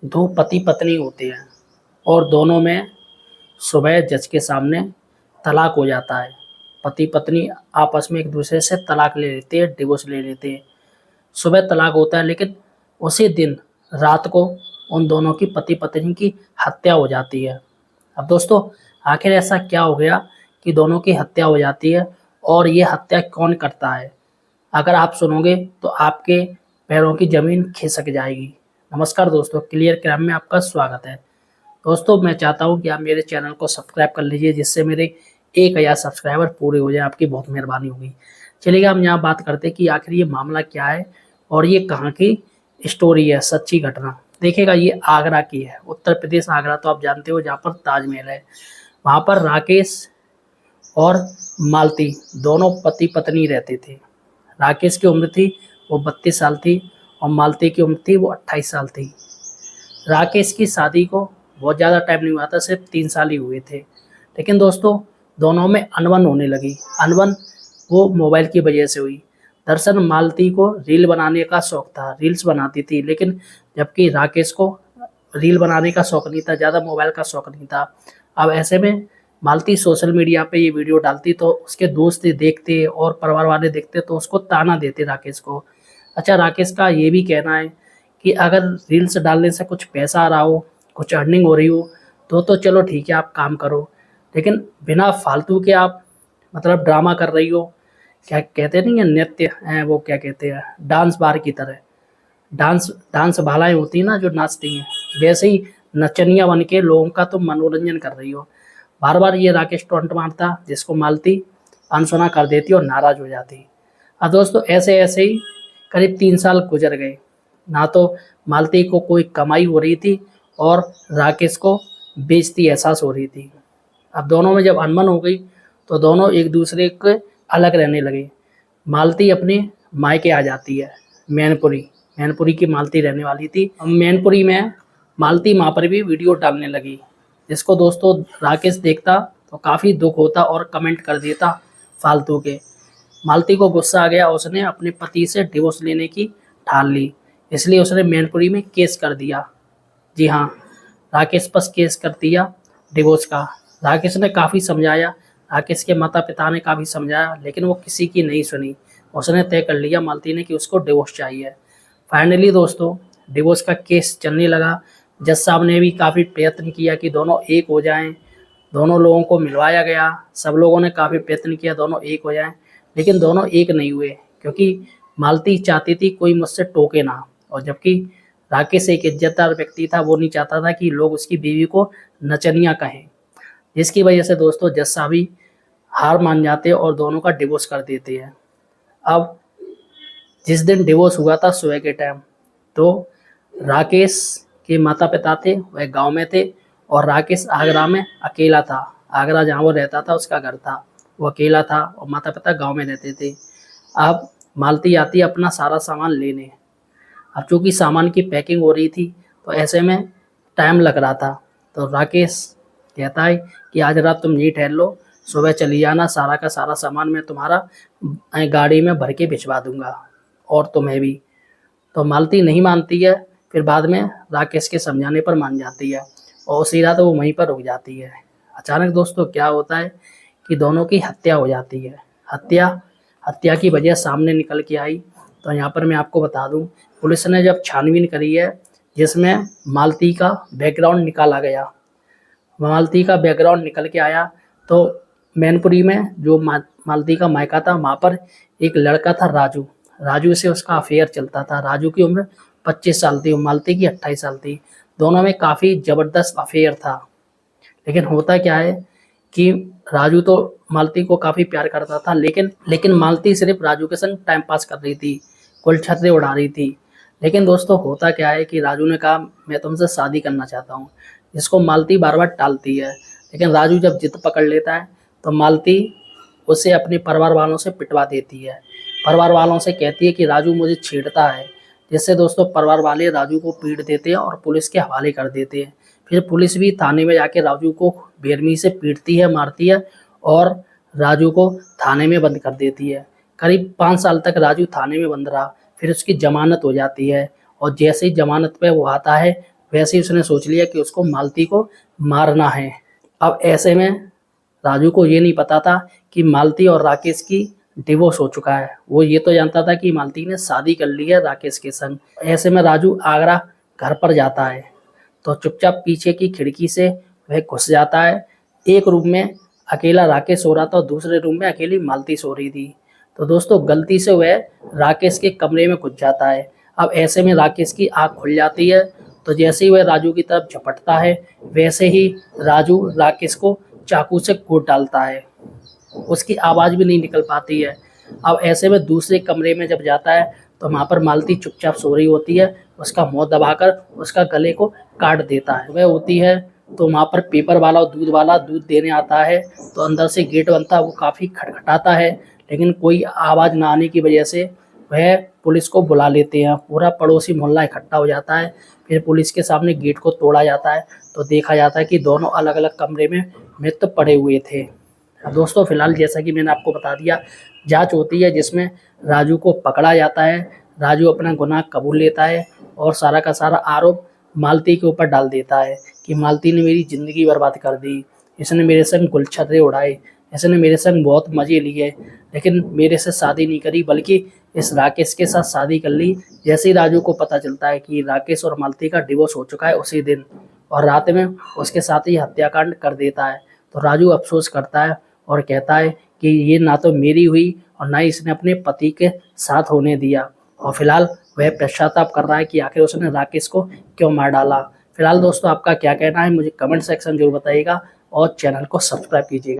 दो पति पत्नी होते हैं और दोनों में सुबह जज के सामने तलाक हो जाता है। पति पत्नी आपस में एक दूसरे से तलाक ले लेते हैं, डिवोर्स ले लेते हैं। सुबह तलाक होता है, लेकिन उसी दिन रात को उन दोनों की पति पत्नी की हत्या हो जाती है। अब दोस्तों, आखिर ऐसा क्या हो गया कि दोनों की हत्या हो जाती है, और ये हत्या कौन करता है? अगर आप सुनोगे तो आपके पैरों की ज़मीन खिसक जाएगी। नमस्कार दोस्तों, क्लियर क्राइम में आपका स्वागत है। दोस्तों, मैं चाहता हूं कि आप मेरे चैनल को सब्सक्राइब कर लीजिए, जिससे मेरे 1000 सब्सक्राइबर पूरे हो जाए। आपकी बहुत मेहरबानी होगी। चलिएगा, हम यहाँ बात करते हैं कि आखिर ये मामला क्या है और ये कहाँ की स्टोरी है, सच्ची घटना। देखिएगा, ये आगरा की है, उत्तर प्रदेश आगरा तो आप जानते हो, जहाँ पर ताजमहल है। वहाँ पर राकेश और मालती दोनों पति पत्नी रहते थे। राकेश की उम्र थी वो 32 साल थी और मालती की उम्र थी वो 28 साल थी। राकेश की शादी को बहुत ज़्यादा टाइम नहीं हुआ था, सिर्फ 3 साल ही हुए थे। लेकिन दोस्तों, दोनों में अनबन होने लगी। अनबन वो मोबाइल की वजह से हुई। दरअसल मालती को रील बनाने का शौक था, रील्स बनाती थी, लेकिन जबकि राकेश को रील बनाने का शौक नहीं था, ज़्यादा मोबाइल का शौक नहीं था। अब ऐसे में मालती सोशल मीडिया पे ये वीडियो डालती तो उसके दोस्त देखते और परिवार वाले देखते तो उसको ताना देते राकेश को। अच्छा, राकेश का ये भी कहना है कि अगर रील्स डालने से कुछ पैसा आ रहा हो, कुछ अर्निंग हो रही हो, तो चलो ठीक है, आप काम करो, लेकिन बिना फालतू के आप मतलब ड्रामा कर रही हो। क्या कहते नहीं है, नृत्य है वो, क्या कहते हैं, डांस बार की तरह। डांस डांस बालाएँ होती हैं ना जो नाचती हैं, वैसे ही नचनिया बन के लोगों का तुम मनोरंजन कर रही हो। बार बार ये राकेश टॉन्ट मारता, जिसको मालती अनसुना कर देती और नाराज़ हो जाती। अब दोस्तों, ऐसे ऐसे ही करीब 3 साल गुजर गए। ना तो मालती को कोई कमाई हो रही थी और राकेश को बेइज्जती एहसास हो रही थी। अब दोनों में जब अनबन हो गई तो दोनों एक दूसरे के अलग रहने लगे। मालती अपने मायके आ जाती है, मैनपुरी। मैनपुरी की मालती रहने वाली थी। मैनपुरी में मालती माँ पर भी वीडियो डालने लगी, जिसको दोस्तों राकेश देखता तो काफ़ी दुख होता और कमेंट कर देता फालतू के। मालती को गुस्सा आ गया, उसने अपने पति से डिवोर्स लेने की ठान ली, इसलिए उसने मैनपुरी में केस कर दिया। जी हाँ, राकेश पर केस कर दिया डिवोर्स का। राकेश ने काफ़ी समझाया, राकेश के माता पिता ने काफ़ी समझाया, लेकिन वो किसी की नहीं सुनी। उसने तय कर लिया मालती ने कि उसको डिवोर्स चाहिए। फाइनली दोस्तों, डिवोर्स का केस चलने लगा। जज साहब ने भी काफ़ी प्रयत्न किया कि दोनों एक हो जाएं। दोनों लोगों को मिलवाया गया, सब लोगों ने काफ़ी प्रयत्न किया दोनों एक हो जाएं, लेकिन दोनों एक नहीं हुए, क्योंकि मालती चाहती थी कोई मुझसे टोके ना, और जबकि राकेश एक इज्जतदार व्यक्ति था, वो नहीं चाहता था कि लोग उसकी बीवी को नचनिया कहें। जिसकी वजह से दोस्तों जज साहब भी हार मान जाते हैं और दोनों का डिवोर्स कर देते हैं। अब जिस दिन डिवोर्स हुआ था सुबह के टाइम, तो राकेश के माता पिता थे वह गांव में थे और राकेश आगरा में अकेला था। आगरा जहाँ वो रहता था उसका घर था, वो अकेला था और माता पिता गांव में रहते थे। अब मालती आती अपना सारा सामान लेने। अब चूँकि सामान की पैकिंग हो रही थी तो ऐसे में टाइम लग रहा था, तो राकेश कहता है कि आज रात तुम यहीं ठहर लो, सुबह चली जाना, सारा का सारा सामान मैं तुम्हारा गाड़ी में भर के भिजवा दूंगा, और तुम्हें भी। तो मालती नहीं मानती है, फिर बाद में राकेश के समझाने पर मान जाती है और उसी रात वो वहीं पर रुक जाती है। अचानक दोस्तों क्या होता है कि दोनों की हत्या हो जाती है। हत्या की वजह सामने निकल के आई, तो यहाँ पर मैं आपको बता दूं, पुलिस ने जब छानबीन करी है, जिसमें मालती का बैकग्राउंड निकाला गया, मालती का बैकग्राउंड निकल के आया, तो मैनपुरी में जो मालती का मायका था, वहाँ पर एक लड़का था राजू। राजू से उसका अफेयर चलता था। राजू की उम्र 25 साल थी और मालती की 28 साल थी। दोनों में काफ़ी ज़बरदस्त अफेयर था। लेकिन होता क्या है कि राजू तो मालती को काफ़ी प्यार करता था, लेकिन मालती सिर्फ राजू के संग टाइम पास कर रही थी, कुल छर्रे उड़ा रही थी। लेकिन दोस्तों होता क्या है कि राजू ने कहा मैं तुमसे शादी करना चाहता हूँ, जिसको मालती बार बार टालती है। लेकिन राजू जब जिद पकड़ लेता है तो मालती उसे अपने परिवार वालों से पिटवा देती है। परिवार वालों से कहती है कि राजू मुझे छेड़ता है, जिससे दोस्तों परिवार वाले राजू को पीट देते हैं और पुलिस के हवाले कर देते हैं। फिर पुलिस भी थाने में जाके राजू को बेरहमी से पीटती है, मारती है और राजू को थाने में बंद कर देती है। करीब 5 साल तक राजू थाने में बंद रहा, फिर उसकी जमानत हो जाती है और जैसे ही जमानत पे वो आता है वैसे ही उसने सोच लिया कि उसको मालती को मारना है। अब ऐसे में राजू को ये नहीं पता था कि मालती और राकेश की डिवोर्स हो चुका है। वो ये तो जानता था कि मालती ने शादी कर ली है राकेश के संग। ऐसे में राजू आगरा घर पर जाता है तो चुपचाप पीछे की खिड़की से वह घुस जाता है। एक रूम में अकेला राकेश सो रहा था और दूसरे रूम में अकेली मालती सो रही थी। तो दोस्तों गलती से वह राकेश के कमरे में घुस जाता है। अब ऐसे में राकेश की आँख खुल जाती है, तो जैसे ही वह राजू की तरफ झपटता है वैसे ही राजू राकेश को चाकू से कूट डालता है। उसकी आवाज़ भी नहीं निकल पाती है। अब ऐसे में दूसरे कमरे में जब जाता है तो वहाँ पर मालती चुपचाप सो रही होती है। उसका मुँह दबाकर उसका गले को काट देता है। वह होती है तो वहाँ पर पेपर वाला और दूध वाला दूध देने आता है, तो अंदर से गेट बनता है, वो काफ़ी खटखटाता है, लेकिन कोई आवाज़ ना आने की वजह से वह पुलिस को बुला लेते हैं। पूरा पड़ोसी मोहल्ला इकट्ठा हो जाता है। फिर पुलिस के सामने गेट को तोड़ा जाता है तो देखा जाता है कि दोनों अलग अलग कमरे में मृत पड़े हुए थे। दोस्तों फिलहाल जैसा कि मैंने आपको बता दिया, जांच होती है जिसमें राजू को पकड़ा जाता है। राजू अपना गुनाह कबूल लेता है और सारा का सारा आरोप मालती के ऊपर डाल देता है कि मालती ने मेरी ज़िंदगी बर्बाद कर दी, इसने मेरे संग गुलछर्रे उड़ाए, इसने मेरे संग बहुत मज़े लिए, लेकिन मेरे से शादी नहीं करी बल्कि इस राकेश के साथ शादी कर ली। जैसे ही राजू को पता चलता है कि राकेश और मालती का डिवोर्स हो चुका है उसी दिन, और रात में उसके साथ ही हत्याकांड कर देता है, तो राजू अफसोस करता है और कहता है कि ये ना तो मेरी हुई और ना ही इसने अपने पति के साथ होने दिया। और फिलहाल वह पश्चाताप कर रहा है कि आखिर उसने राकेश को क्यों मार डाला। फिलहाल दोस्तों आपका क्या कहना है मुझे कमेंट सेक्शन जरूर बताइएगा और चैनल को सब्सक्राइब कीजिएगा।